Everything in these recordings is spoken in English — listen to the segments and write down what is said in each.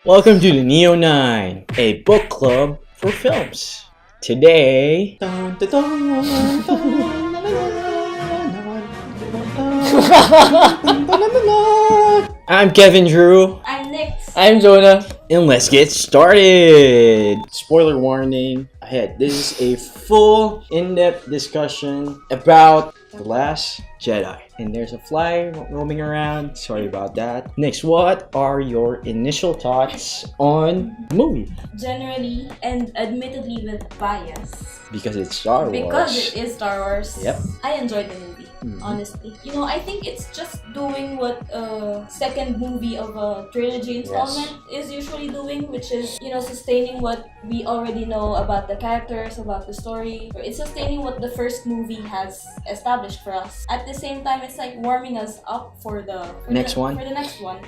Welcome to the Neo 9, a book club for films. Today, I'm Kevin Drew. I'm Nix. I'm Jonah. And let's get started. Spoiler warning ahead. This is a full, in-depth discussion about The Last Jedi. And there's a fly roaming around. Sorry about that. Next, what are your initial thoughts on the movie? Generally and admittedly with bias. Because it's Star Wars. Because it is Star Wars. Yep. I enjoyed the movie, honestly. I think it's just doing what a second movie of a trilogy installment is usually doing, which is, sustaining what we already know about the characters, about the story. It's sustaining what the first movie has established for us. At the same time, it's like warming us up for the next one.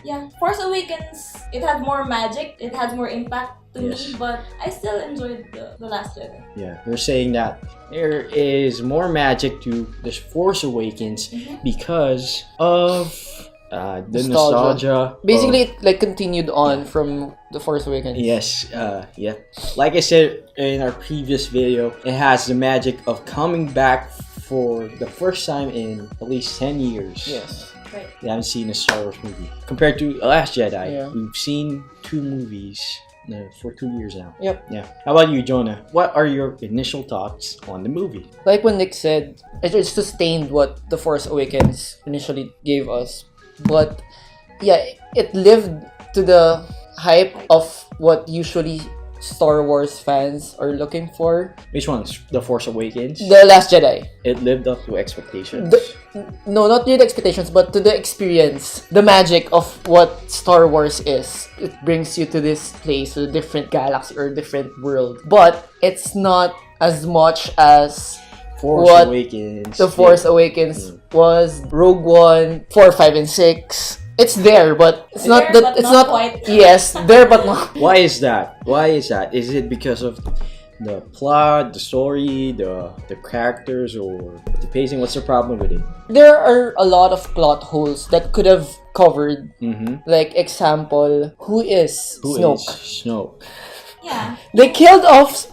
Yeah. Force Awakens, it had more magic, it had more impact to me, but I still enjoyed the Last Jedi. Yeah, you're saying that there is more magic to The Force Awakens because of the nostalgia. Basically, it continued on from The Force Awakens. Yes, yeah. Like I said in our previous video, it has the magic of coming back for the first time in at least 10 years. Yes. Right. We haven't seen a Star Wars movie. Compared to Last Jedi, Yeah. we've seen 2 movies for 2 years now. Yep. Yeah. How about you, Jonah? What are your initial thoughts on the movie? Like when Nick said, it sustained what The Force Awakens initially gave us. But, yeah, it lived to the hype of what usually Star Wars fans are looking for. Which one's The Force Awakens? The Last Jedi. It lived up to expectations. No, not to the expectations, but to the experience, the magic of what Star Wars is. It brings you to this place, to a different galaxy or different world. But it's not as much as Force Awakens. The Force Awakens was. Rogue One, 4, 5, and 6. It's there, but it's not that. It's not quite. Yes, there but not. Why is that? Is it because of the plot, the story, the characters, or the pacing? What's the problem with it? There are a lot of plot holes that could have covered. Like example, who is Snoke? Snoke. Yeah. They killed off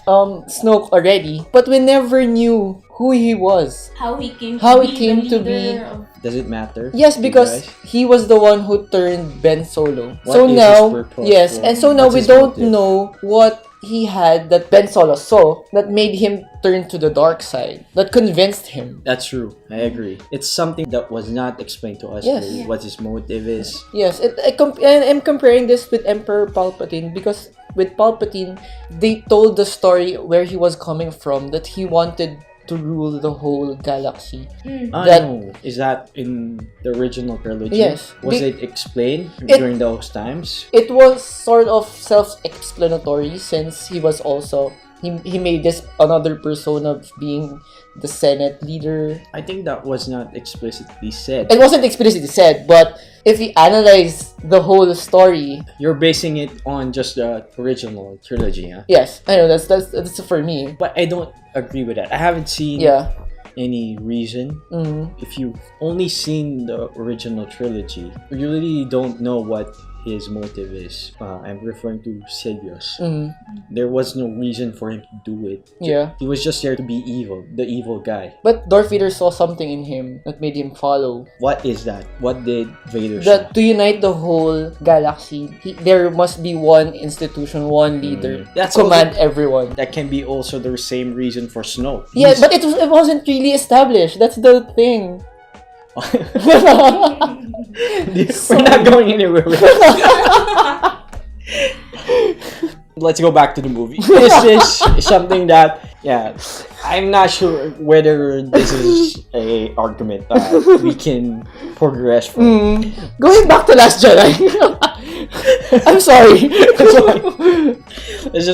Snoke already, but we never knew who he was. How he came to be. Does it matter? Yes, because he was the one who turned Ben Solo. What so is now, his purpose? yes, and so now What's we his don't motive? know what he had that Ben Solo saw that made him turn to the dark side, that convinced him. That's true. I agree. It's something that was not explained to us. Yes. Really, what his motive is. Yes, and I'm comparing this with Emperor Palpatine because with Palpatine, they told the story where he was coming from, that he wanted to rule the whole galaxy. No. Is that in the original trilogy? Yes. Was it explained during those times? It was sort of self-explanatory since he was also he made this another persona of being the Senate leader. I think that was not explicitly said. It wasn't explicitly said, but if we analyze the whole story, You're basing it on just the original trilogy, huh? yes, I know that's for me. But I don't agree with that. I haven't seen any reason. If you've only seen the original trilogy, you really don't know what his motive is. I'm referring to Sidious. There was no reason for him to do it. Yeah. He was just there to be evil, the evil guy. But Darth Vader saw something in him that made him follow. What is that? What did Vader That say? to unite the whole galaxy, there must be one institution, one leader. That's command everyone. That can be also the same reason for Snoke. Yeah, but it wasn't really established. That's the thing. We're not going anywhere with this. Let's go back to the movie. This is something that, I'm not sure whether this is a argument that we can progress from. Going back to Last Jedi. I'm sorry. There's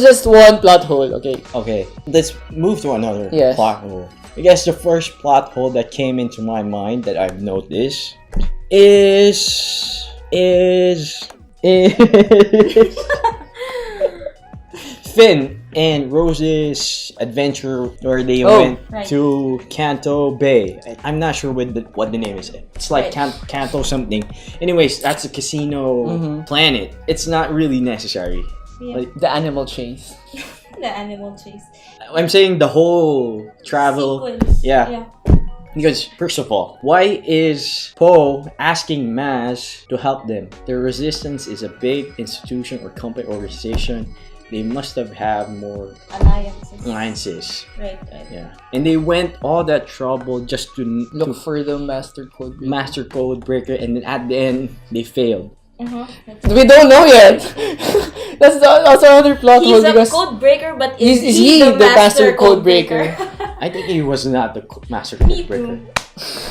just one plot hole, okay? Okay, let's move to another Yes. plot hole. I guess the first plot hole that came into my mind that I've noticed is Finn and Rose's adventure where they went Right. to Kanto Bay. I'm not sure what the name is. It's like Right. Kanto something. Anyways, that's a casino planet. It's not really necessary. Yeah. Like, The animal chase. The animal chase. I'm saying the whole travel. Sequence. Yeah. Because, first of all, why is Poe asking Maz to help them? The Resistance is a big institution or company organization. They must have more alliances. Right. Yeah. And they went all that trouble just to Look for the master code. master code breaker, and then at the end, they failed. We don't know yet. That's also another plot hole He's a because code breaker, but is he the master code breaker? I think he was not the master code breaker.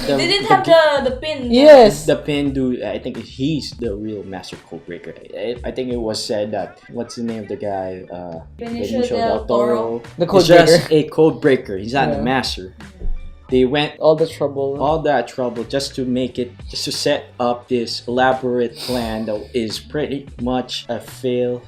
They didn't have the pin. Yes. The pin dude, I think he's the real master code breaker. I think it was said that, what's the name of the guy? Benicio del Toro. The code He's just breaker. a code breaker. He's not Yeah. a master. They went All the trouble. all that trouble just to set up this elaborate plan that is pretty much a Mission.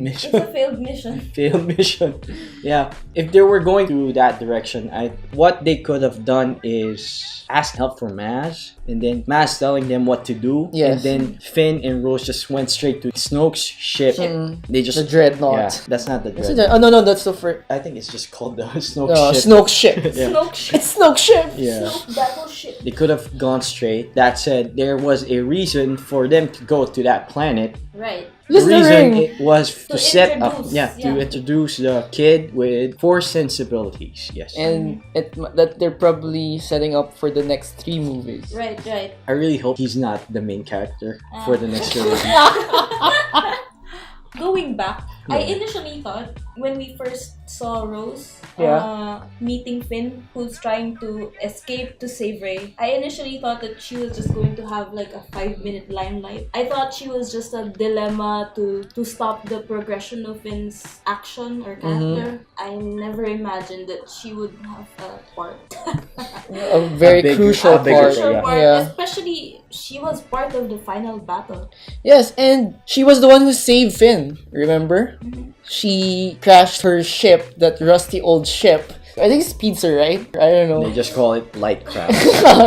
It's a failed mission. failed mission. Yeah, if they were going to that direction, what they could have done is ask help from Maz, and then Maz telling them what to do, and Yes. then Finn and Rose just went straight to Snoke's ship. They just The dreadnought. Yeah, that's not the Is it dreadnought. Oh no, that's the first. I think it's just called the Snoke No, ship. Snoke ship. Yeah. Snoke ship. It's Snoke ship. Yeah. Snoke battleship. They could have gone straight. That said, there was a reason for them to go to that planet. Right. The Just the reason ring. it was to set up, introduce, to yeah. introduce the kid with Force sensibilities. Yes. And that they're probably setting up for the next 3 movies. Right. I really hope he's not the main character for the next trilogy. Going back, I Yeah. initially thought when we first saw Rose Yeah. meeting Finn, who's trying to escape to save Rey, I initially thought that she was just going to have like a 5-minute limelight. I thought she was just a dilemma to stop the progression of Finn's action or character. I never imagined that she would have a part. A very a crucial bigger part. part, yeah. Yeah. Especially, she was part of the final battle. Yes, and she was the one who saved Finn. Remember? She crashed her ship, that rusty old ship. I think it's Speedster, right? I don't know. They just call it light craft.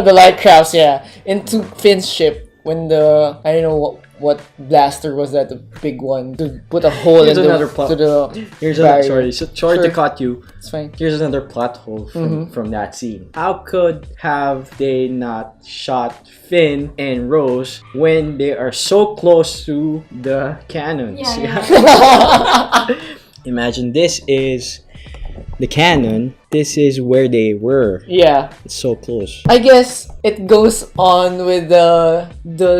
The light crafts, yeah. Into Finn's ship when I don't know what blaster was that, the big one, to put a hole Here's in another the, plot. to the Here's barrier. sorry to Sure. cut you. It's fine. Here's another plot hole from that scene. How could have they not shot Finn and Rose when they are so close to the cannons? Yeah. Imagine this is the cannon. This is where they were. Yeah. It's so close. I guess it goes on with the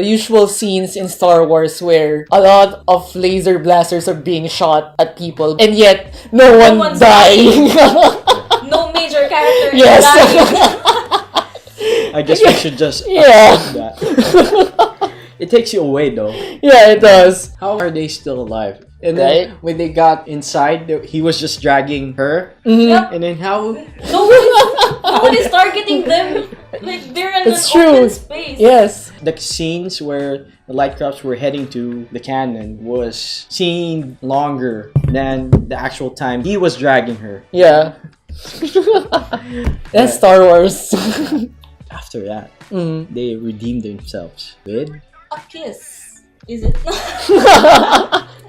usual scenes in Star Wars where a lot of laser blasters are being shot at people and yet no one's dying. No major character is Yes. dying. I guess we should just Yeah. accept that. It takes you away though. Yeah, it does. How are they still alive? And then Right. when they got inside, he was just dragging her. Yep. And then how? No one is targeting them. Like, they're in It's an open true. space. Yes. The scenes where the light crafts were heading to the cannon was seen longer than the actual time he was dragging her. Yeah. That's Star Wars. After that, they redeemed themselves with, A kiss. Is it?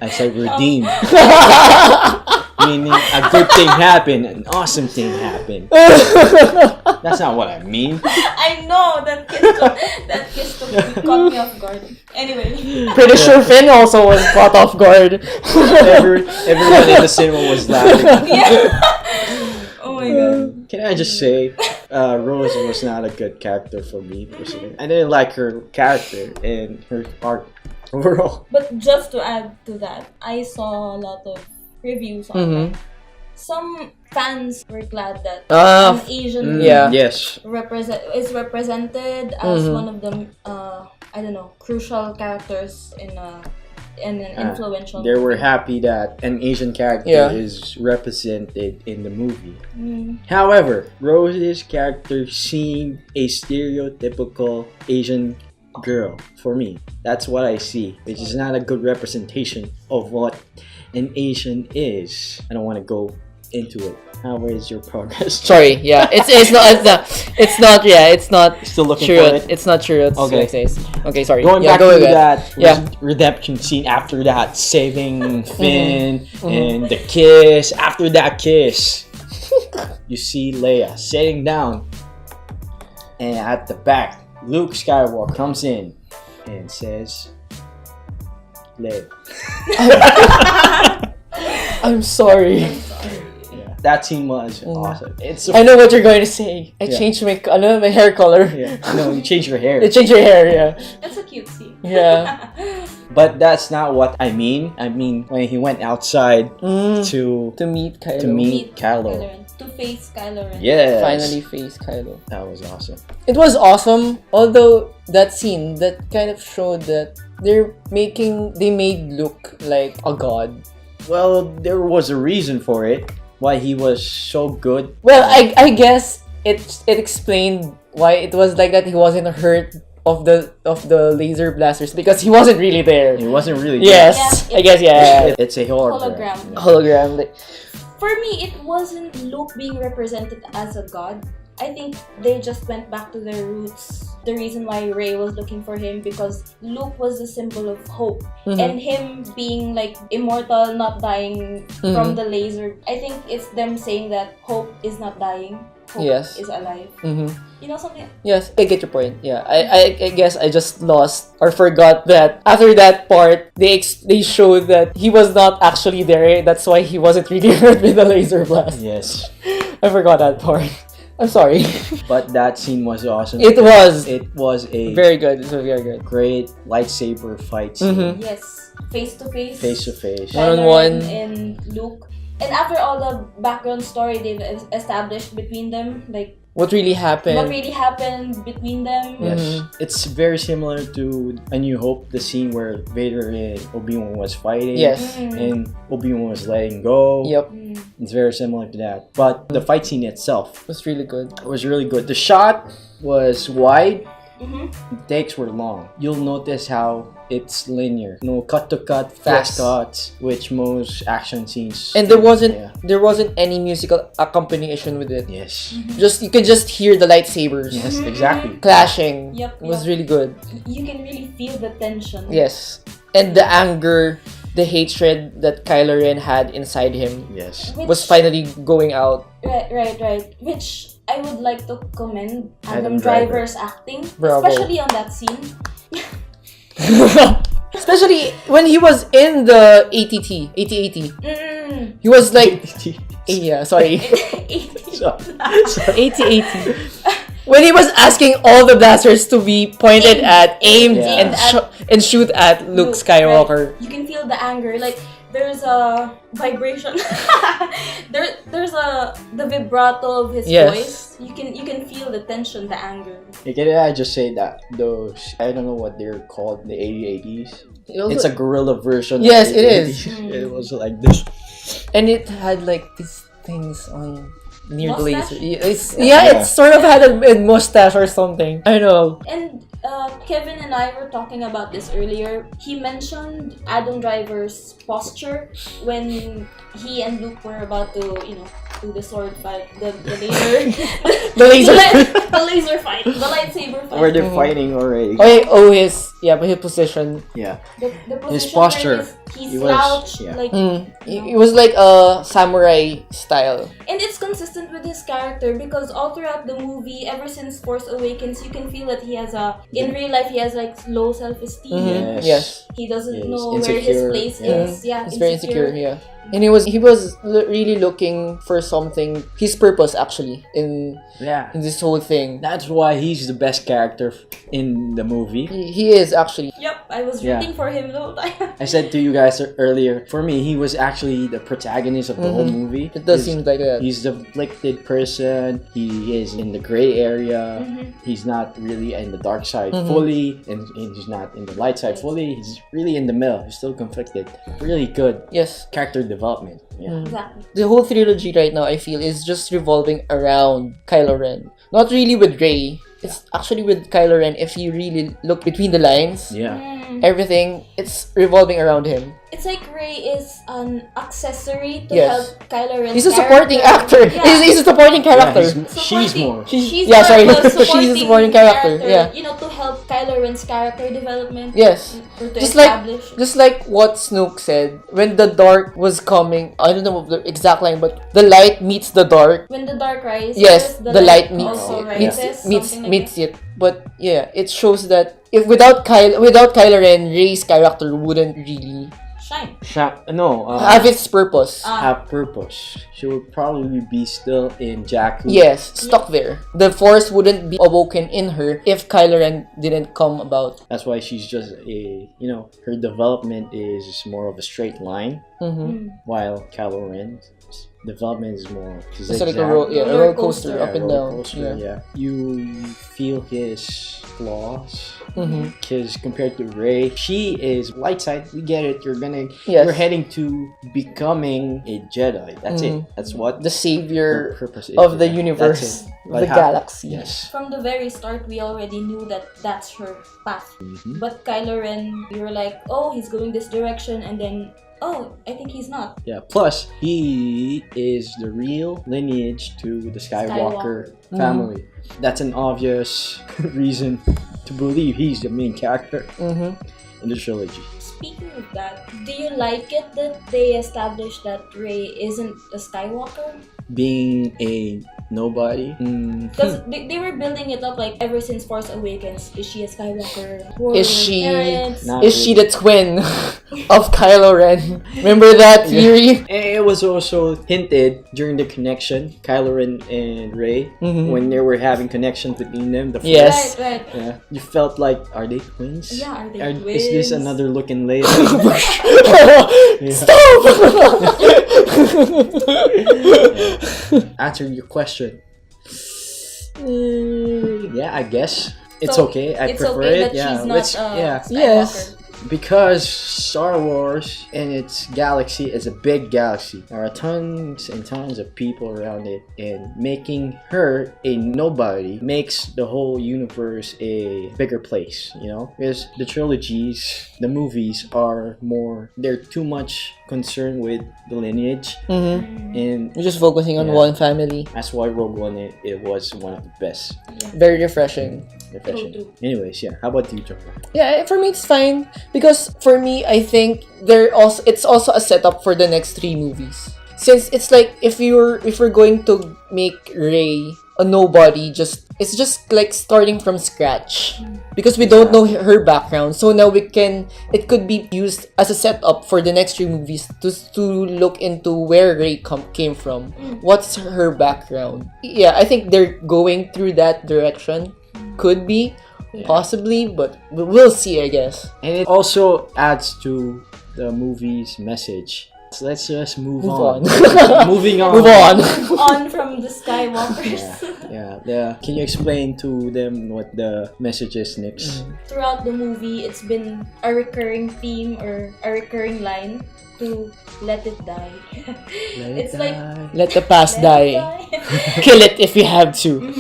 I said redeemed, meaning a good thing happened, an awesome thing happened. That's not what I mean. I know that kiss caught me off guard. Anyway. Pretty sure Finn also was caught off guard. Everyone in the cinema was laughing. Yeah. Oh my god. Can I just say, Rose was not a good character for me personally. I didn't like her character and her arc overall. But just to add to that, I saw a lot of reviews on that. Some fans were glad that an Asian Yeah. Yes. is represented as one of the I don't know, crucial characters in an influential They were movie. happy that an Asian character Yeah. is represented in the movie. However, Rose's character seemed a stereotypical Asian girl for me. That's what I see, which is not a good representation of what an Asian is. I don't want to go into it. How is your progress? Sorry, yeah, it's not Still looking true. for it. It's not true. It's Okay. Okay, sorry. Going yeah, back go to ahead. that Yeah. redemption scene after that, saving Finn and the kiss. After that kiss, you see Leia sitting down, and at the back, Luke Skywalker comes in and says, "Leia." I'm sorry. Yeah, that scene was awesome. It's I know what you're going to say. I Yeah. changed my hair color. yeah. No, you change your hair. You changed your hair, yeah. That's a cute scene. Yeah. But that's not what I mean. I mean when he went outside to To meet Kylo. meet Kylo. Ren. To face Kylo Ren. Yes. Finally face Kylo. That was awesome. It was awesome, although that scene that kind of showed that they made Luke like a god. Well, there was a reason for it. Why he was so good. Well, I guess it explained why it was like that. He wasn't hurt of the laser blasters because he wasn't really there. It wasn't really Yes, Yeah, I guess yeah. It's a hologram. Hologram. Hologram. Like, For me, it wasn't Luke being represented as a god. I think they just went back to their roots. The reason why Rey was looking for him because Luke was a symbol of hope. And him being like immortal, not dying from the laser. I think it's them saying that hope is not dying. Hope Yes. is alive. You know something? yes, I get your point. Yeah, I guess I just lost or forgot that after that part they showed that he was not actually there. That's why he wasn't really hurt with the laser blast. Yes. I forgot that part. I'm sorry. But that scene was awesome. It was a very good. It was very good. great lightsaber fight scene. Yes. Face to face. Face to face. One-on-one. And Luke. And after all the background story they've established between them, like What really happened? what really happened between them. Yes. It's very similar to A New Hope, the scene where Vader and Obi-Wan was fighting. Yes. And Obi-Wan was letting go. Yep. It's very similar to that. But the fight scene itself It was really good. was really good. The shot was wide. Mhm. The takes were long. You'll notice how it's linear. No cut to cut, fast Yes. cuts, which most action scenes. And there wasn't Yeah. any musical accompaniment with it. Yes. Just you could just hear the lightsabers Yes, exactly. clashing. Yep, It was yep. really good. You can really feel the tension. Yes. And the anger, the hatred that Kylo Ren had inside him Yes. was finally going out. Right. Which I would like to commend Adam Adam Driver. Driver's acting, Bravo. especially on that scene. Especially when he was in the ATT, AT-AT. He was like, yeah, sorry. AT-AT. When he was asking all the blasters to be pointed at, aimed, Yeah. and shoot at Luke Skywalker. Right. You can feel the anger. Like there's a vibration. there's the vibrato of his Yes. voice. You can feel the tension, the anger. Can I just say that those, I don't know what they're called, the 80s. It's a gorilla version. Yes, of it the is. 80s. It was like this. And it had like these things on near the laser. Mustache? It sort of had a mustache or something. I know. And Kevin and I were talking about this earlier. He mentioned Adam Driver's posture when he and Luke were about to, do the sword fight, the laser, The laser. the laser fight, the lightsaber fight. Where they're fighting already. His position. Yeah. The position His posture. where he He was- slouched, yeah. like, It was like a samurai style. and it's consistent with his character because all throughout the movie, ever since Force Awakens, you can feel that he has in real life he has like low self-esteem. Yes. He doesn't He's know where his insecure. place Yeah. is. Yeah, He's very insecure, yeah. And he was really looking for something, his purpose actually in Yeah. this whole thing. That's why he's the best character in the movie. He is actually. Yep, I was Yeah. rooting for him the whole time. I said to you guys earlier, for me, he was actually the protagonist of the whole movie. It does seem like that. He's the afflicted person. He is in the gray area. He's not really in the dark side fully, and he's not in the light side fully. He's really in the middle. He's still conflicted. Really good Yes. character development. Yeah. Exactly. The whole trilogy right now, I feel, is just revolving around Kylo Ren. Not really with Rey. It's actually with Kylo Ren. If you really look between the lines, Yeah. everything, it's revolving around him. It's like Rey is an accessory to Yes. help Kylo Ren's He's a supporting actor. Yeah. He's a supporting character. She's more. She's Yeah, more sorry. of a She's a supporting character, yeah. You know, to help Kylo Ren's character development. Yes. Or to Just like establish. just like what Snoke said when the dark was coming. I don't know the exact line, but the light meets the dark. When the dark rises, Yes, the light meets also it. rises. Meets something like meets that. it. But yeah, it shows that if without Kylo Ren, Rey's character wouldn't really Shine. have its purpose. Have purpose. She would probably be still in Jakku. Yes, stuck there. The Force wouldn't be awoken in her if Kylo Ren didn't come about. That's why she's just her development is more of a straight line, while Kylo Ren's development is more It's like a zigzag. roller coaster up and roller down. coaster, yeah. You feel his flaws. Mm-hmm. Because compared to Rey, she is light side. We get it. Yes. You're heading to becoming a Jedi. That's it. That's what The savior her purpose is. of the Yeah, universe, that's it. the Like how- galaxy. Yes. From the very start, we already knew that that's her path. Mhm. But Kylo Ren, we were like, oh, he's going this direction, and then, oh, I think he's not. Yeah. Plus, he is the real lineage to the Skywalker family. That's an obvious reason to believe he's the main character Mm-hmm. in the trilogy. Speaking of that, do you like it that they established that Rey isn't a Skywalker? Being a nobody. Because they were building it up like ever since Force Awakens. Is she a Skywalker? Who are Is her she- parents? Not Is she really. the twin of Kylo Ren? Remember that theory? It was also hinted during the connection, Kylo Ren and Rey, Mhm. when they were having connection between them. The Yes. Right. Yeah, you felt like, are they twins? Yeah, are they twins? Is this another look in Leia? Stop! Answer your question. Yeah, I guess it's So, okay. I it's prefer okay it. that Yeah, she's not let's. a Yeah, Skywalker. Yes. because Star Wars and its galaxy is a big galaxy. There are tons and tons of people around it, and making her a nobody makes the whole universe a bigger place, you know? Because the trilogies, the movies are more, they're too much concerned with the lineage, Mm-hmm. and You're just focusing on Yeah. one family. that's why Rogue One, it was one of the best. Very refreshing. Refreshing. True. Anyways, yeah. How about you, Joker? Yeah, for me it's fine because for me I think it's also a setup for the next 3 movies. Since it's like if we're going to make Rey a nobody, it's just like starting from scratch because we don't know her background. So now it could be used as a setup for the next 3 movies to look into where Rey came from. What's her background? Yeah, I think they're going through that direction. Could be. Possibly, but we'll see, I guess. And it also adds to the movie's message. So let's just move on. Moving on. Move on. On from the Skywalkers. Yeah. Can you explain to them what the message is next? Throughout the movie, it's been a recurring theme or a recurring line to let it die. It's like Let the past let it die. Kill it if you have to.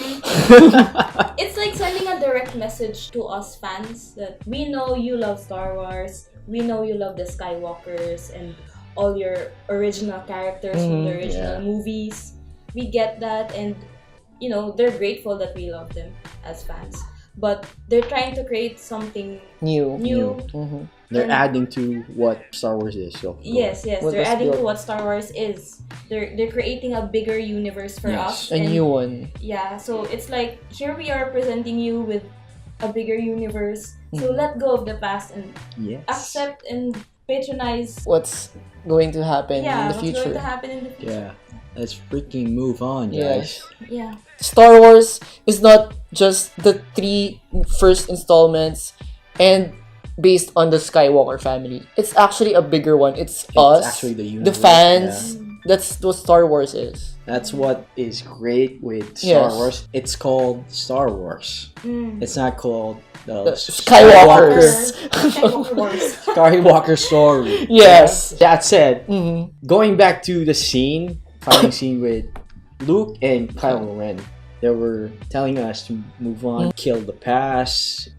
It's like sending a direct message to us fans that we know you love Star Wars, we know you love the Skywalkers and all your original characters from the original movies. We get that, and you know, they're grateful that we love them as fans. But they're trying to create something New. new. Mm-hmm. They're adding to what Star Wars is. So Yes, What they're was adding to built. what Star Wars is. They're creating a bigger universe for us. A and new one. yeah, so it's like here we are presenting you with a bigger universe. So let go of the past and yes. accept and patronize What's going to happen in the what's going to future? happen in the future. Yeah. Let's freaking move on, guys. Yes. Yeah. Star Wars is not just the 3 first installments and based on the Skywalker family. It's actually a bigger one. It's us, actually the the universe, fans. That's what Star Wars is. That's what is great with Star Yes. Wars. It's called Star Wars. It's not called the Skywalkers. Skywalker Wars. Skywalker story. Yes. That said, Mhm. going back to the fighting scene with Luke and Kylo Ren, they were telling us to move on, kill the past,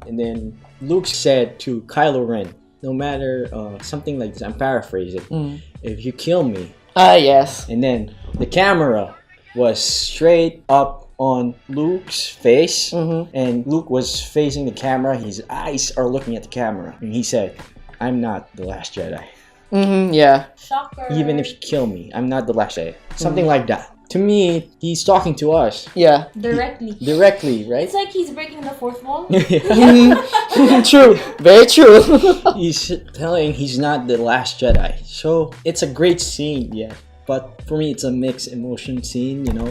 and then Luke said to Kylo Ren, no matter something like this, I'm paraphrasing. If you kill me, Yes. and then the camera was straight up on Luke's face, and Luke was facing the camera. His eyes are looking at the camera, and he said, "I'm not the Last Jedi. Yeah. Shocker. Even if you kill me, I'm not the Last Jedi." Something like that. To me, he's talking to us Yeah. directly, right? It's like he's breaking the fourth wall. True. Very true. He's telling he's not the Last Jedi. So it's a great scene, yeah. But for me, it's a mixed emotion scene, you know?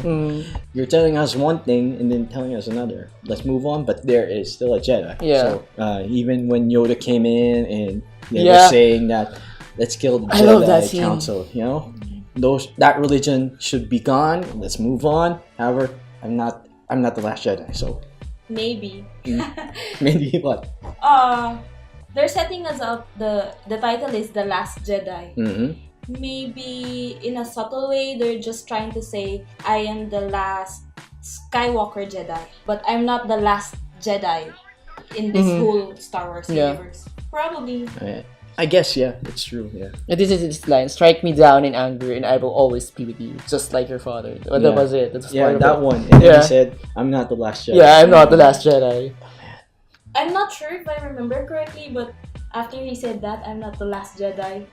You're telling us one thing and then telling us another. Let's move on, but there is still a Jedi. Yeah. So even when Yoda came in and they were Yeah. saying that, let's kill the I love that Jedi scene. Council, you know? That religion should be gone. Let's move on. However, I'm not the Last Jedi, so Maybe. maybe what? They're setting us up. The title is The Last Jedi. Maybe in a subtle way, they're just trying to say, I am the last Skywalker Jedi, but I'm not the last Jedi in this whole Star Wars universe. Probably. I guess, yeah, it's true, yeah. And this is this line: "Strike me down in anger, and I will always be with you, just like your father." Well, that was it. That was part of that it. one. And then he said, "I'm not the Last Jedi." Yeah, I'm not the Last Jedi. I'm not sure if I remember correctly, but after he said that, I'm not the Last Jedi.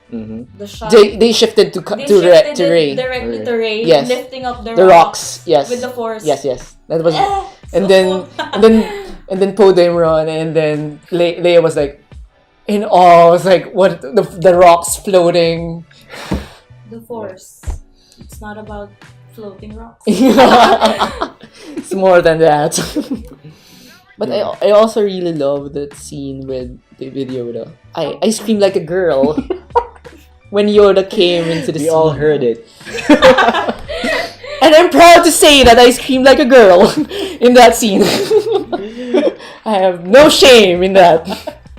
The shot. They shifted to shifted Rey. directly to Rey, Yes. lifting up the rocks. Yes. with the Force. Yes. That was. So And then Poe Dameron, and then Leia was like in awe. It was like, what, the rocks floating. the Force. It's not about floating rocks. It's more than that. But I also really love that scene with Yoda. I screamed like a girl when Yoda came into the We scene. all heard it. And I'm proud to say that I screamed like a girl in that scene. I have no shame in that.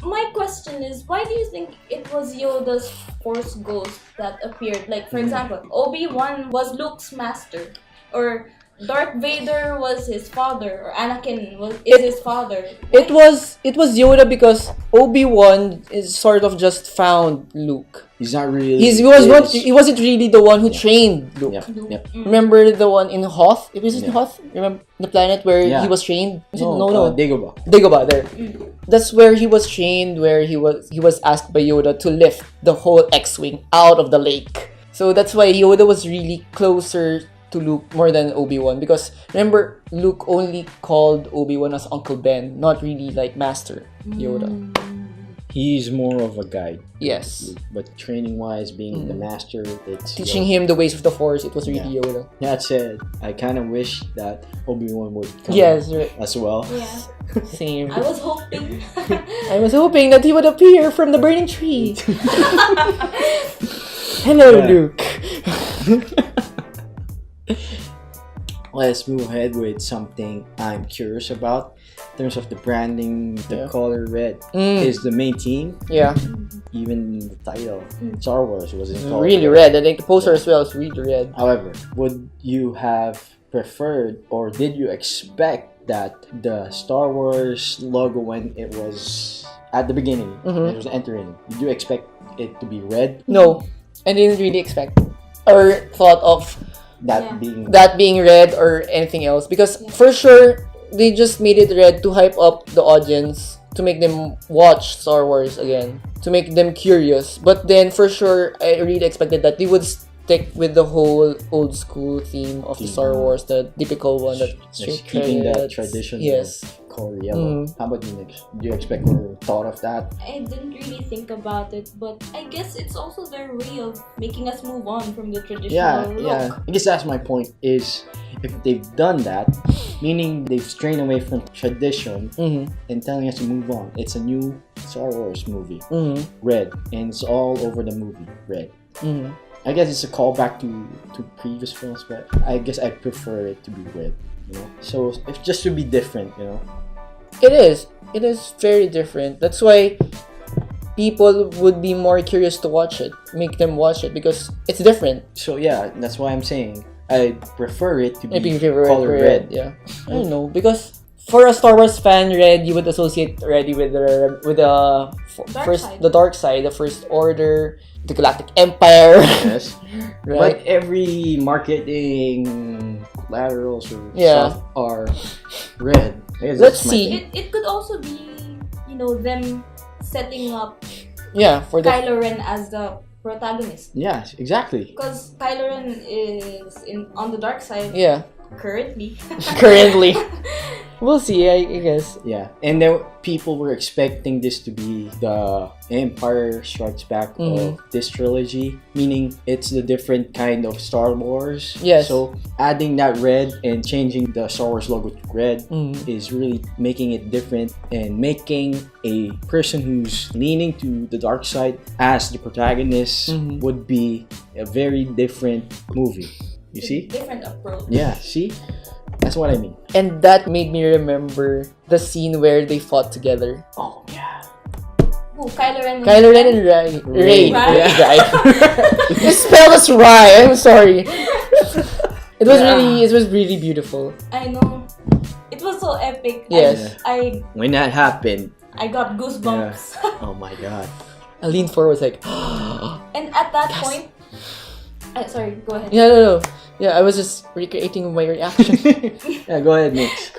My question is, why do you think it was Yoda's Force ghost that appeared? Like, for example, Obi-Wan was Luke's master, or Darth Vader was his father, or Anakin is his father. It was Yoda because Obi-Wan is sort of just found Luke. He's not really. He wasn't really the one who trained Luke. Yep. Remember the one in Hoth? It was in Hoth. Remember the planet where he was trained? No. Dagobah. Dagobah, there. That's where he was trained. Where he was asked by Yoda to lift the whole X-wing out of the lake. So that's why Yoda was really closer to Luke more than Obi-Wan, because remember, Luke only called Obi-Wan as Uncle Ben, not really like Master Yoda. He's more of a guide. Yes. But training-wise, being the master, it's Teaching him the ways of the Force, it was really Yoda. That said, I kind of wish that Obi-Wan would come Right. as well. Yeah. Same. I was hoping. I was hoping that he would appear from the burning tree. Hello, Luke. Let's move ahead with something I'm curious about. In terms of the branding, the color red is the main theme. Yeah. Even the title, Star Wars, was in color Really red. I think the poster as well is really red. However, would you have preferred, or did you expect that the Star Wars logo, when it was at the beginning, when it was entering, did you expect it to be red? No, I didn't really expect or thought of That being red or anything else, because for sure they just made it red to hype up the audience, to make them watch Star Wars again, to make them curious. But then for sure I really expected that they would stick with the whole old school theme of the Star Wars, the typical one, that straight keeping that credits. tradition. Yes. Color yellow. How about you, Nick? Do you expect or thought of that? I didn't really think about it, but I guess it's also their way of making us move on from the traditional look. I guess that's my point, is if they've done that, meaning they've strayed away from tradition and telling us to move on. It's a new Star Wars movie. Red. And it's all over the movie. Red. I guess it's a callback to previous films, but I guess I prefer it to be red, you know? So it's just to be different, you know? It is very different. That's why people would be more curious to watch it, make them watch it, because it's different. So yeah, that's why I'm saying I prefer it to be Maybe you prefer color red. Yeah. I don't know, because for a Star Wars fan, red you would associate already with the Side. the dark side, the First Order, the Galactic Empire. Yes. Right. But every marketing collaterals or Yeah. stuff are red. I guess Let's that's my see. thing. It could also be, them setting up Yeah, for the Kylo Ren as the protagonist. Yes, exactly. Because Kylo Ren is on the dark side yeah. currently. Currently, we'll see. I guess. Yeah. And then people were expecting this to be the Empire Strikes Back of this trilogy, meaning it's the different kind of Star Wars. Yes. So adding that red and changing the Star Wars logo to red is really making it different and making a person who's leaning to the dark side as the protagonist would be a very different movie. You see? Different approach. Yeah, see? That's what I mean. And that made me remember the scene where they fought together. Oh, yeah. Who? Kylo Ren. Kylo Ren and Rey. Rey. Right. You spelled us right. I'm sorry. It was really beautiful. I know. It was so epic. Yes. When that happened, I got goosebumps. oh my god. I leaned forward, was like, And at that point, sorry, go ahead. yeah, no. Yeah, I was just recreating my reaction. Yeah, go ahead, Mitch.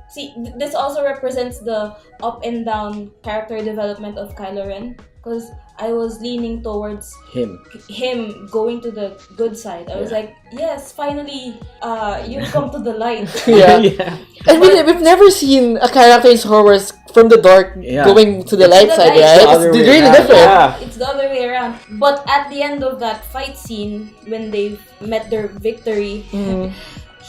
See, this also represents the up and down character development of Kylo Ren. Because I was leaning towards Him. him going to the good side. I was like, yes, finally, you've come to the light. Yeah. Yeah. And we've never seen a character in Star Wars from the dark going to the light the side, light. right? The other It's way really around. different. Yeah. It's the other way around. But at the end of that fight scene, when they met their victory,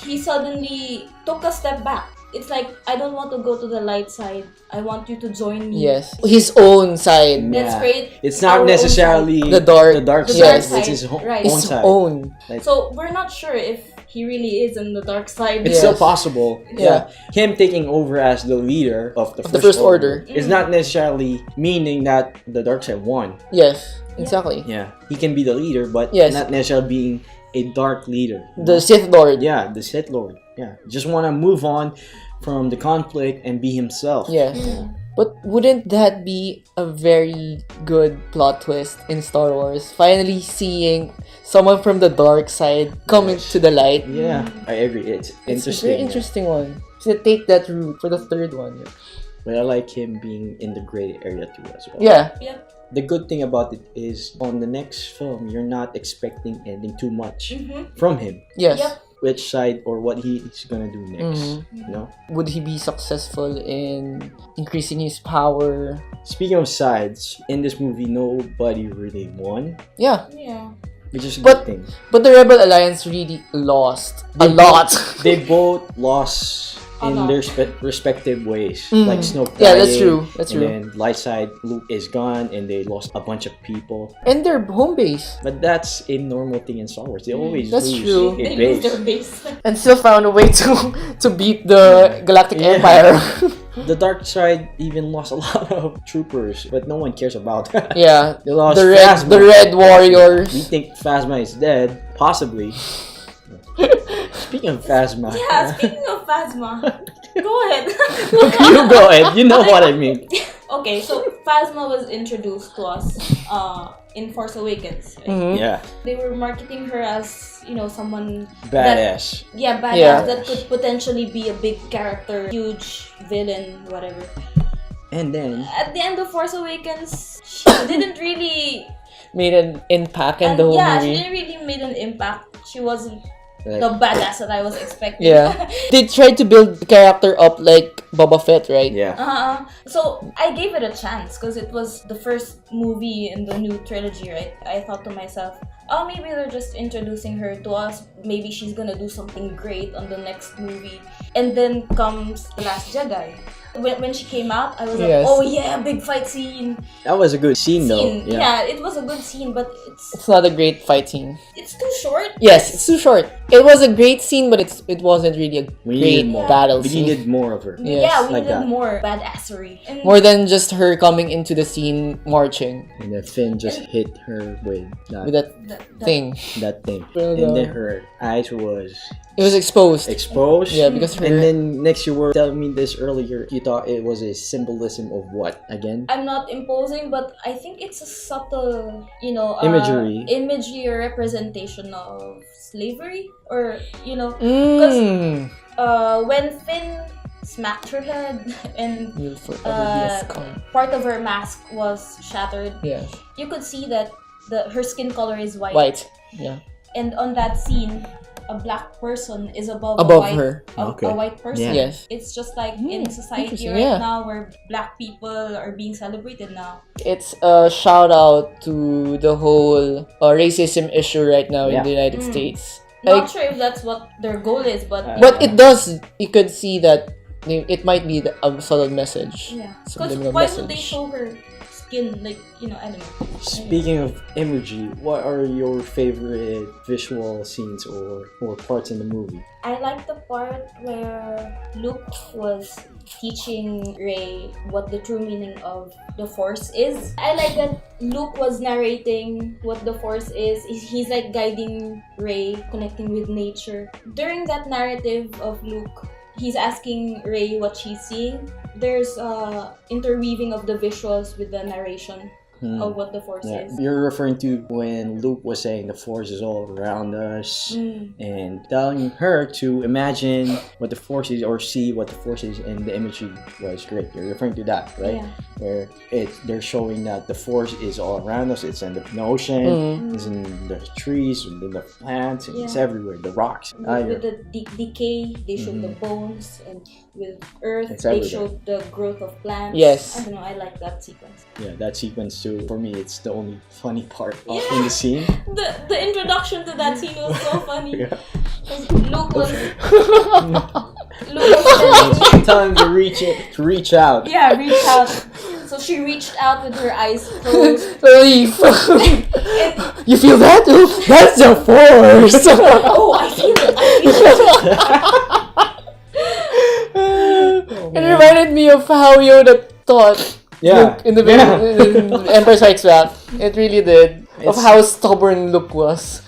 he suddenly took a step back. It's like, I don't want to go to the light side. I want you to join me. Yes. His own side. Let's Yeah. create It's not our own necessarily The dark- the dark The side. dark It's side, his right. own His side. own. So we're not sure if he really is in the dark side. It's Yes. still possible. Yeah. Him taking over as the leader of the First Order. is not necessarily meaning that the dark side won. Yes, exactly. Yeah. He can be the leader, but Yes. not necessarily being a dark leader. The Sith Lord. Yeah, the Sith Lord. Yeah. Just want to move on from the conflict and be himself. Yes. But wouldn't that be a very good plot twist in Star Wars? Finally seeing someone from the dark side coming to the light. Yeah, I agree. It's It's interesting. a very interesting one. So take that route for the third one. But I like him being in the gray area too as well. Yeah. Yep. The good thing about it is on the next film, you're not expecting anything too much Mm-hmm. from him. Yes. Yep. Which side or what he's gonna do next. You know? Would he be successful in increasing his power? Speaking of sides, in this movie, nobody really won, Yeah. Yeah. which is a But- good thing. But the Rebel Alliance really lost a lot. They both lost A in lot. their respective ways. Mm. Like Snoke Yeah, that's dying, true. That's and true. then light side, Luke is gone, and they lost a bunch of people. And their home base. But that's a normal thing in Star Wars. They always That's lose true. a They lose base. their base. And still found a way to beat the Galactic Yeah. Empire. The dark side even lost a lot of troopers, but no one cares about that. Yeah. They lost The red warriors. We think Phasma is dead, possibly. Speaking of Phasma, Yeah, speaking of Phasma, go ahead. you go ahead. You know what I mean. Okay, so Phasma was introduced to us in Force Awakens. Right? Mhm. Yeah, They were marketing her as, someone badass. badass Yeah. that could potentially be a big character, huge villain, whatever. And then At the end of Force Awakens, she didn't really Made an impact in the whole she movie. didn't really made an impact. She wasn't like, the badass that I was expecting. Yeah. They tried to build the character up like Boba Fett, right? yeah, So I gave it a chance because it was the first movie in the new trilogy, right? I thought to myself, oh, maybe they're just introducing her to us. Maybe she's gonna do something great on the next movie. And then comes The Last Jedi. When she came out, I was Yes. like, oh yeah, big fight scene. That was a good scene though. Yeah, it was a good scene, but It's not a great fight scene. it's too short. Yes, it's too short. It was a great scene, but it wasn't really a We great needed more. battle We scene. needed more of her. Yes. Yeah, we like needed that. more badassery. And More than just her coming into the scene marching And then Finn just hit her with with that thing. that thing. Well And then done. her eyes was It was exposed. exposed. Yeah, because her. And then next you were telling me this earlier, you thought it was a symbolism of what again? I'm not imposing, but I think it's a subtle, imagery or representation of slavery, or Mm. when Finn smacked her head and Will forever be a scar. part of her mask was shattered, Yes. you could see that her skin color is white. White. Yeah. And on that scene, a black person is above Above a white, her. Okay. a white person. Yeah. Yes. It's just like in society interesting, right yeah. now, where black people are being celebrated now. It's a shout out to the whole racism issue right now in Yeah. the United States. Not sure if that's what their goal is, but But it does. You could see that it might be a subtle message. yeah. Because Subliminal why message. would they show her skin, like, I don't know. Speaking of imagery, what are your favorite visual scenes or parts in the movie? I like the part where Luke was teaching Rey what the true meaning of the Force is. I like that Luke was narrating what the Force is. He's like guiding Rey, connecting with nature. During that narrative of Luke, he's asking Rey what she's seeing. There's interweaving of the visuals with the narration of what the Force is. You're referring to when Luke was saying the Force is all around us and telling her to imagine what the Force is or see what the Force is, and the imagery was great. You're referring to that, right? Yeah. Where they're showing that the Force is all around us. It's in the ocean, it's in the trees, in the plants, and it's everywhere. The rocks. With the decay, they showed the bones, and with Earth, It's they everywhere. showed the growth of plants. Yes. I don't know, I like that sequence. Yeah, that sequence too. For me, it's the only funny part in the scene. The introduction to that scene was so funny. Yeah. 'Cause Luke was telling Tell him to reach out. yeah, reach out. So she reached out with her eyes closed. Relief. And, You feel that? That's the Force. oh, I feel it. It reminded me of how Yoda thought Yeah. Luke in the in Empire Strikes Back. It really did. Of how stubborn Luke was.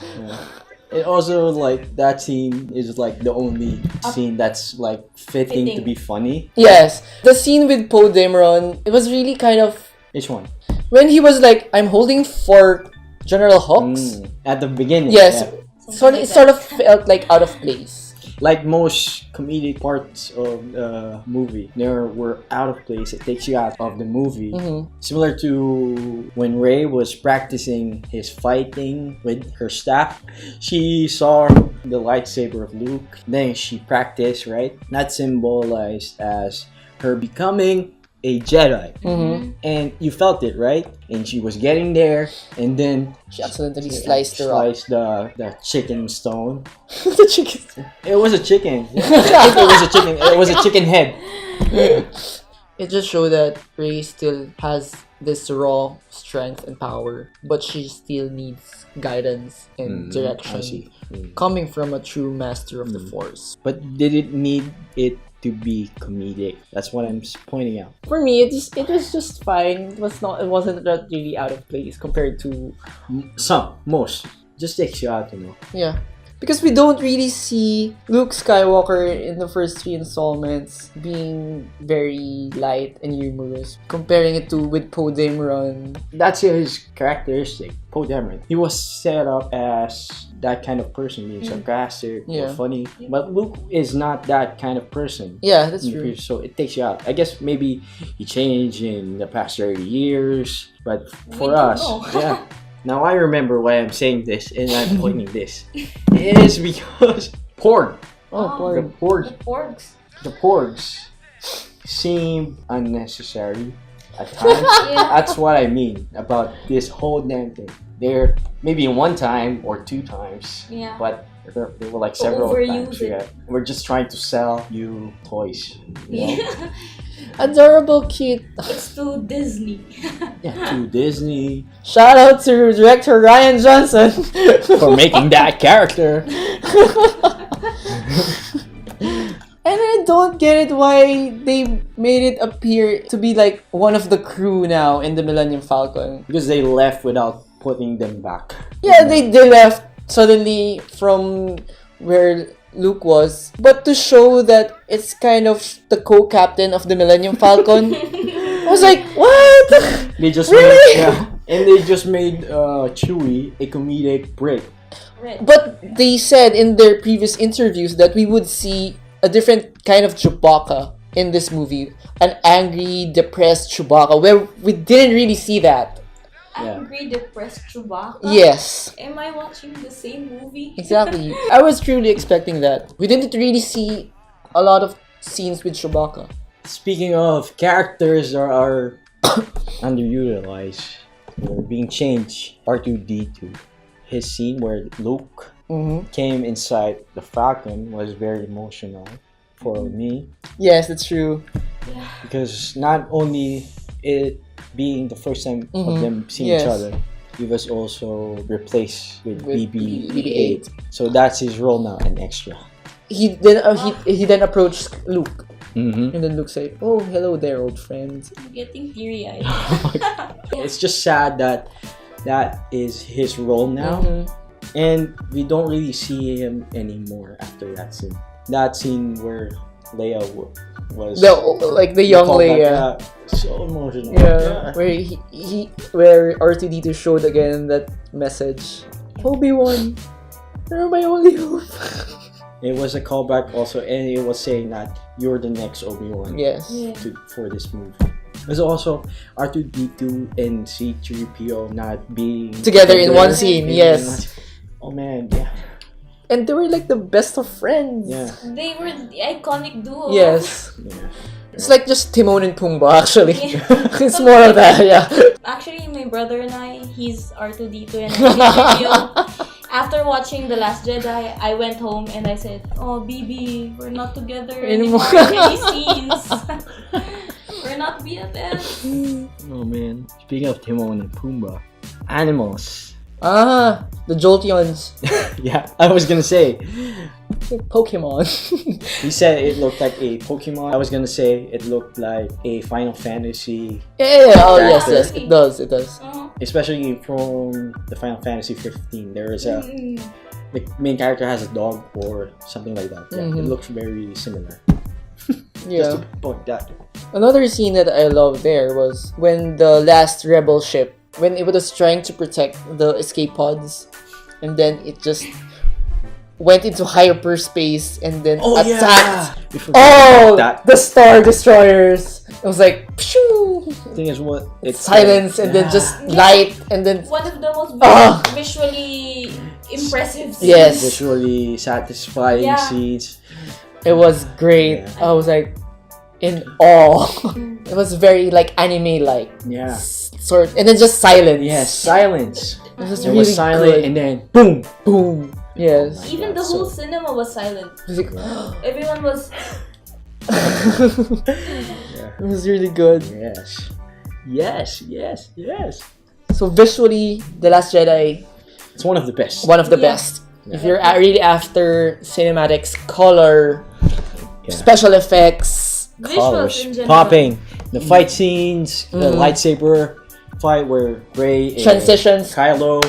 It also, like, that scene is like the only scene that's like fitting to Fitting. be funny. Yes. The scene with Poe Dameron, it was really kind of Which one? when he was like, I'm holding for General Hux. At the beginning. Yes. yeah. It sort of felt like out of place. Like most comedic parts of the movie, they were out of place. It takes you out of the movie. Similar to when Rey was practicing his fighting with her staff. She saw the lightsaber of Luke. Then she practiced, right? That symbolized as her becoming a Jedi. And you felt it, right? And she was getting there, and then She accidentally sliced the rock. the chicken stone. The chicken. It was a chicken. I think it was a chicken. It was a chicken head. It just showed that Rey still has this raw strength and power, but she still needs guidance and direction I see. coming from a true master of the Force. But did it need it to be comedic? That's what I'm pointing out. For me, it was just fine. It wasn't that really out of place compared to Most. Just takes you out, yeah. Because we don't really see Luke Skywalker in the first 3 installments being very light and humorous. Comparing it to with Poe Dameron. That's his characteristic, Poe Dameron. He was set up as that kind of person, being sarcastic or funny. But Luke is not that kind of person. Yeah, that's true. So it takes you out. I guess maybe he changed in the past 30 years, but for us, yeah. Now I remember why I'm saying this and I'm pointing this. It is because Porg. Oh, The Porg. Porgs. The Porgs. The Porgs seem unnecessary at times. That's what I mean about this whole damn thing. They're maybe one time or 2 times, Yeah. but they were like several Overuse times. it. Yeah. We're just trying to sell you toys. You know? Adorable, cute. It's too Disney. Yeah, to Disney Shout out to director Ryan Johnson for making that character. And I don't get it why they made it appear to be like one of the crew now in the Millennium Falcon. Because they left without putting them back. Yeah, they left suddenly from where Luke was. But to show that it's kind of the co-captain of the Millennium Falcon, I was like, what? They just Really? made, yeah, and they just made Chewie a comedic break. Right. But they said in their previous interviews that we would see a different kind of Chewbacca in this movie. An angry, depressed Chewbacca, where we didn't really see that. Yeah. Angry, depressed Chewbacca? Yes, Am I watching the same movie? exactly. I was truly expecting that. We didn't really see a lot of scenes with Chewbacca. Speaking of characters that are underutilized or being changed, R2D2, his scene where Luke Mm-hmm. came inside the Falcon was very emotional for me, Yes, it's true. Yeah. because not only it being the first time Mhm. of them seeing Yes. each other, he was also replaced with With BB-8. So that's his role now, an extra. He then approached Luke, Mm-hmm. and then Luke said, "Oh, hello there, old friend." I'm getting teary-eyed. It's just sad that that is his role now. Mhm. And we don't really see him anymore after that scene. That scene where Leia was The young called back, Leia. so emotional. Yeah, where R2D2 showed again that message. Obi-Wan, you're my only hope. It was a callback also, and it was saying that you're the next Obi-Wan Yes. Yeah. for this movie. There's also R2D2 and C3PO not being Together in one in scene, one yes. scene. Oh man, yeah. And they were like the best of friends. Yeah. They were the iconic duo. Yes. Yeah. It's like just Timon and Pumbaa, actually. Yeah. It's more of that, yeah. Actually, my brother and I, he's R2D2 and I'm After watching The Last Jedi, I went home and I said, "Oh, BB, we're not together anymore in any scenes. We're not BFFs." Oh man. Speaking of Timon and Pumbaa, animals. Ah, the Jolteons. Yeah, I was gonna say. Pokemon. He said it looked like a Pokemon. I was gonna say it looked like a Final Fantasy, Yeah, oh yes, Character. yes, it does, it does. especially from the Final Fantasy 15. There is a Mm. the main character has a dog or something like that. Yeah, Mhm. it looks very similar. Yeah. Just to point that. Another scene that I love there was when the last rebel ship, when it was trying to protect the escape pods, and then it just went into hyperspace and then attacked. We forgot Oh, about that. the Star Destroyers! It was like, pshoo! Thing is what it's Silence and then just Yeah. light and then One of the most Ah. visually impressive scenes. Yes. visually satisfying Yeah. scenes. it was great. Yeah. I was like in awe. It was very like anime like Yeah. sort, and then just silence. Yes, silence. It was It really was silent good. and then boom. Boom. Yes. Even the whole cinema was silent. It was, like, Everyone was. Yeah. it was really good. Yes. Yes, yes, yes. So visually, The Last Jedi, It's one of the best. one of the Yeah. best. If you're really after cinematics, color, Yeah. special effects, Visuals Colors in general. popping, the fight scenes, the Mhm. lightsaber fight where Rey and transitions. Kylo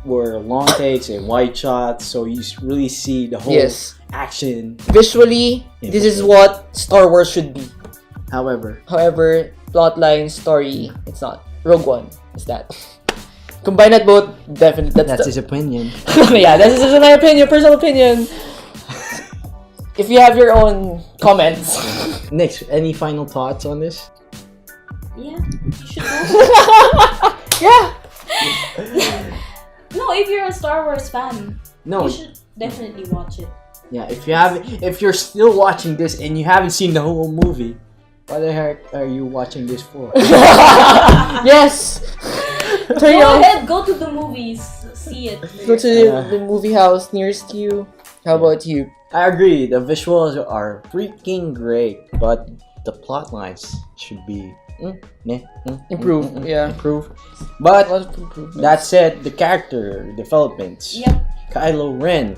were long takes and wide shots, so you really see the whole Yes. action. Visually, this is what Star Wars should be. However, However, plotline, story, it's not. Rogue One is that. Combine that both, definitely. that's his opinion. Yeah, this is my opinion, personal opinion. If you have your own comments. Nick, any final thoughts on this? Yeah, you should go. Yeah. No, if you're a Star Wars fan, No. you should definitely watch it. Yeah, if you're still watching this and you haven't seen the whole movie, why the heck are you watching this for? Yes. Turn Go your ahead, go to the movies, see it. Go to the movie house nearest you. How about you? I agree, the visuals are freaking great, but the plot lines should be Improve, yeah. improve. A But lot of improvements. that said, the character developments. Yep. Kylo Ren,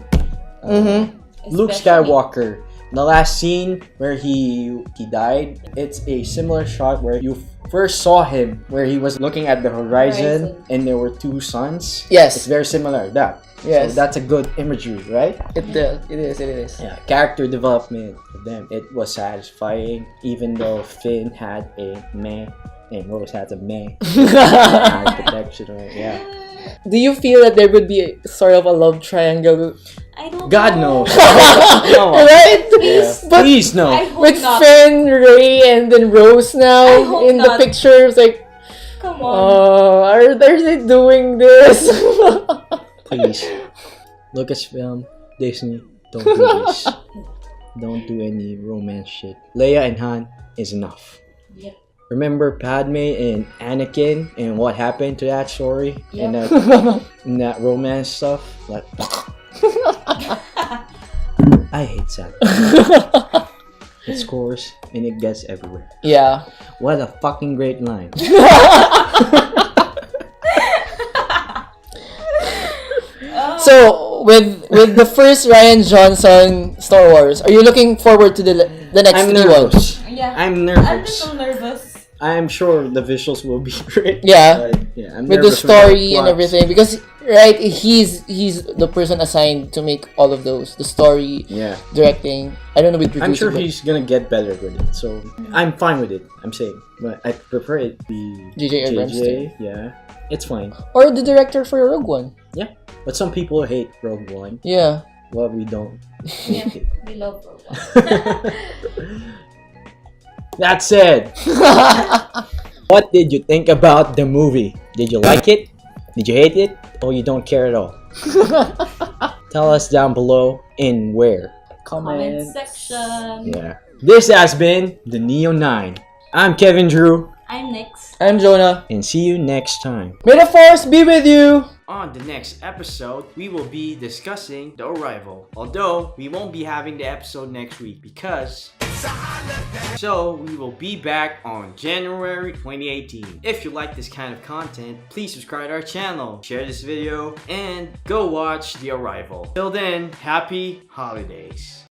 Luke Especially- Skywalker. The last scene where he died, it's a similar shot where you first saw him, where he was looking at the horizon. And there were two suns. Yes. It's very similar to that. Yes. So that's a good imagery, right? It is. Yeah. Character development of them. It was satisfying, even though Finn had a meh and Rose had a meh. Architecture, yeah. Do you feel that there would be a, sort of a love triangle? I don't God know. knows. No. Right? Yeah. But Please no. I hope with not. Finn, Ray, and then Rose I now hope in not. the picture, it's like, Come on. oh, are they doing this? Please. Lucasfilm, Disney, don't do this. Don't do any romance shit. Leia and Han is enough. Yep. Remember Padme and Anakin and what happened to that story and Yep. that romance stuff? Like, I hate that. It scores and it gets everywhere. Yeah. What a fucking great line. So with the first Ryan Johnson Star Wars, are you looking forward to the next I'm new one? nervous. Yeah. I'm I'm nervous. so nervous. I'm sure the visuals will be great. Yeah. But, yeah, I'm With the nervous story and plot. everything, because right, he's the person assigned to make all of those, the story, Yeah. directing. I don't know with I'm sure producing, he's gonna get better with it, so I'm fine with it. I'm saying, but I prefer it be J.J. Abrams too. Yeah, it's fine. or the director for Rogue One. But some people hate Rogue One. Yeah. Well, we don't. Yeah. hate it. We love Rogue. That said, what did you think about the movie? Did you like it? Did you hate it? Or you don't care at all? Tell us down below in where. Comment section. Yeah. This has been the Neo 9. I'm Kevin Drew, I'm next. I'm Jonah. and see you next time. May the Force be with you. On the next episode, we will be discussing The Arrival. Although, we won't be having the episode next week because... So, we will be back on January 2018. If you like this kind of content, please subscribe to our channel, share this video, and go watch The Arrival. Till then, happy holidays.